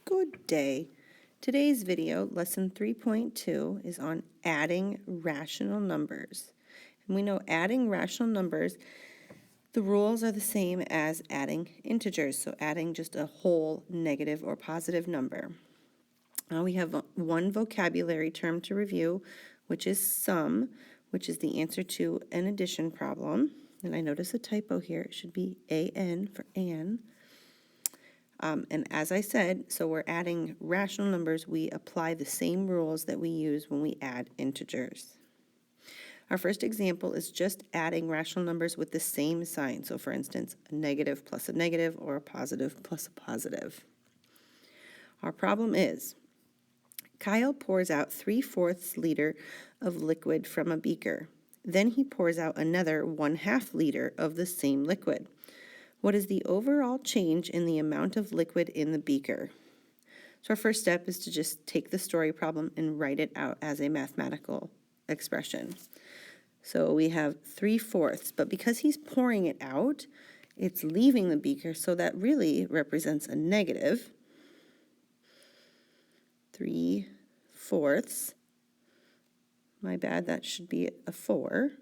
Good day. Today's video, lesson 3.2, is on adding rational numbers. And we know adding rational numbers, the rules are the same as adding integers, so adding just a whole negative or positive number. Now we have one vocabulary term to review, which is sum, which is the answer to an addition problem. And I notice a typo here. It should be AN for Ann. And as I said, so we're adding rational numbers. We apply the same rules that we use when we add integers. Our first example is just adding rational numbers with the same sign. So for instance, a negative plus a negative or a positive plus a positive. Our problem is Kyle pours out 3/4 liter of liquid from a beaker. Then he pours out another 1/2 liter of the same liquid. What is the overall change in the amount of liquid in the beaker? So our first step is to just take the story problem and write it out as a mathematical expression. So we have 3/4, but because he's pouring it out, it's leaving the beaker, so that really represents a negative. 3/4. My bad, that should be a 4.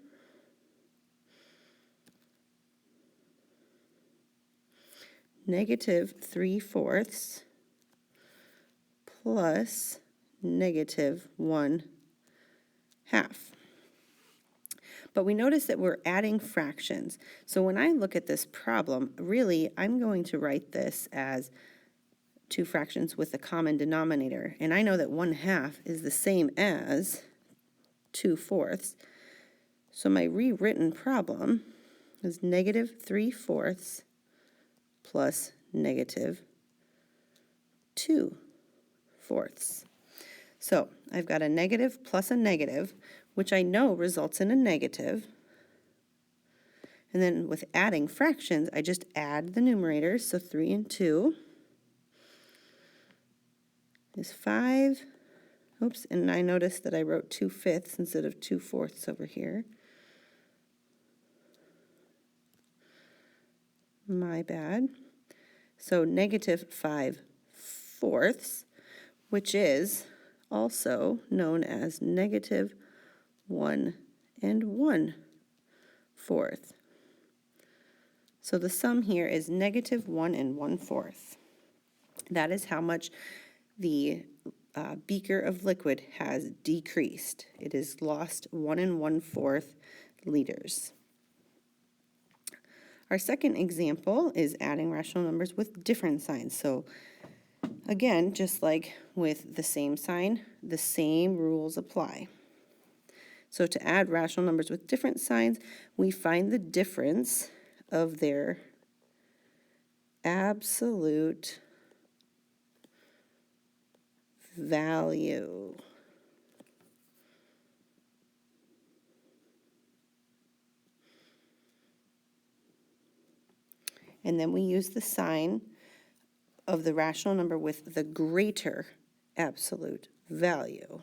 Negative 3/4 plus negative 1/2. But we notice that we're adding fractions. So when I look at this problem, really, I'm going to write this as two fractions with a common denominator. And I know that 1/2 is the same as 2/4. So my rewritten problem is negative 3/4 plus negative 2/4. So I've got a negative plus a negative, which I know results in a negative. And then with adding fractions, I just add the numerators, so 3 and 2 is 5. Oops, and I noticed that I wrote 2/5 instead of 2/4 over here. My bad. So negative 5/4, which is also known as negative 1 and 1/4. So the sum here is negative 1 and 1/4. That is how much the beaker of liquid has decreased. It has lost 1 and 1/4 liters. Our second example is adding rational numbers with different signs. So again, just like with the same sign, the same rules apply. So to add rational numbers with different signs, we find the difference of their absolute value. And then we use the sign of the rational number with the greater absolute value.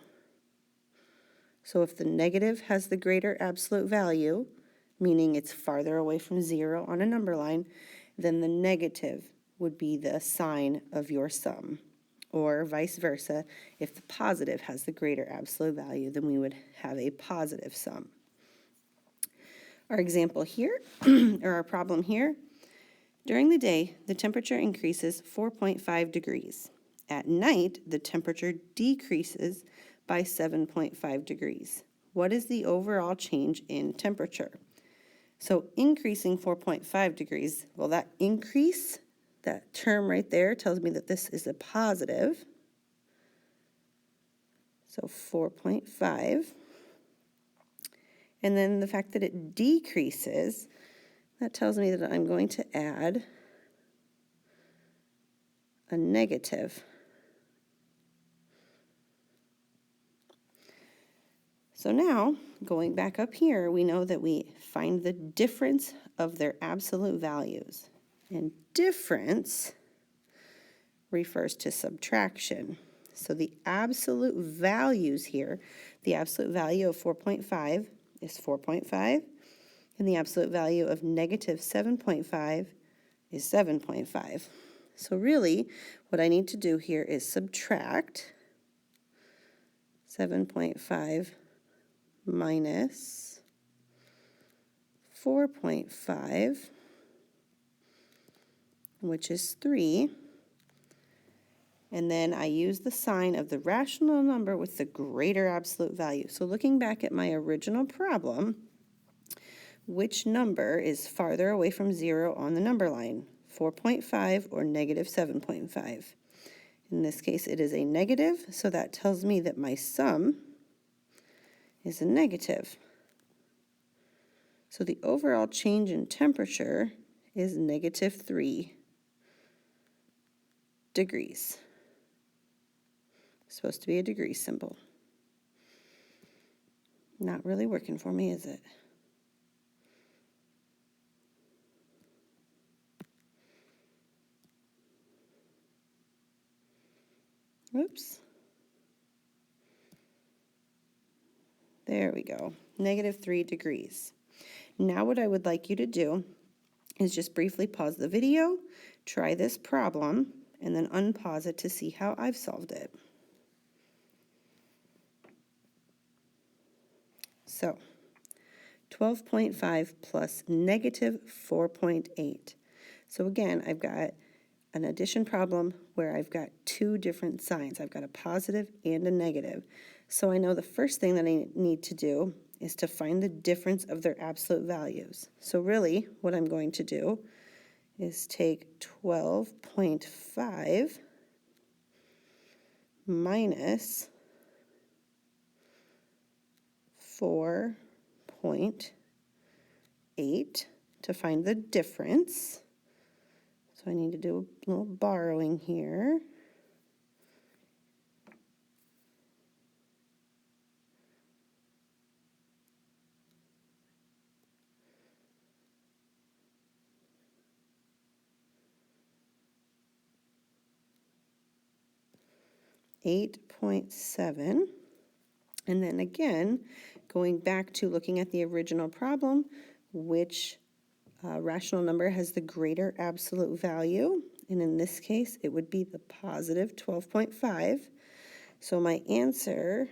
So if the negative has the greater absolute value, meaning it's farther away from 0 on a number line, then the negative would be the sign of your sum. Or vice versa, if the positive has the greater absolute value, then we would have a positive sum. Our example here, or our problem here, during the day, the temperature increases 4.5 degrees. At night, the temperature decreases by 7.5 degrees. What is the overall change in temperature? So increasing 4.5 degrees, well, that increase, that term right there tells me that this is a positive. So 4.5. And then the fact that it decreases, that tells me that I'm going to add a negative. So now, going back up here, we know that we find the difference of their absolute values. And difference refers to subtraction. So the absolute values here, the absolute value of 4.5 is 4.5. And the absolute value of negative 7.5 is 7.5. So really, what I need to do here is subtract 7.5 minus 4.5, which is 3. And then I use the sign of the rational number with the greater absolute value. So looking back at my original problem, which number is farther away from 0 on the number line, 4.5 or negative 7.5? In this case, it is a negative, so that tells me that my sum is a negative. So the overall change in temperature is negative 3 degrees. It's supposed to be a degree symbol. Not really working for me, is it? Oops. There we go. Negative 3 degrees. Now what I would like you to do is just briefly pause the video, try this problem, and then unpause it to see how I've solved it. So, 12.5 plus negative 4.8. So again, I've got an addition problem where I've got two different signs. I've got a positive and a negative. So I know the first thing that I need to do is to find the difference of their absolute values. So really, what I'm going to do is take 12.5 minus 4.8 to find the difference. So I need to do a little borrowing here. $8.7, and then again, going back to looking at the original problem, which rational number has the greater absolute value, and in this case, it would be the positive 12.5. So my answer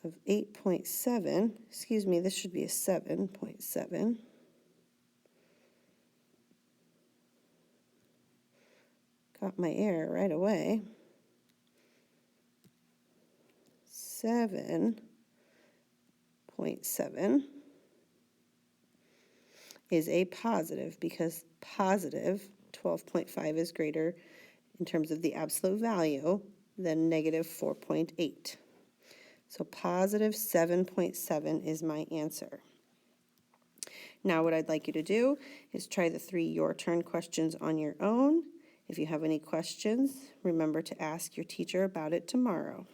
of 8.7, excuse me, this should be a 7.7. Got my error right away. 7.7 is a positive because positive 12.5 is greater in terms of the absolute value than negative 4.8. So positive 7.7 is my answer. Now what I'd like you to do is try the 3 your turn questions on your own. If you have any questions, remember to ask your teacher about it tomorrow.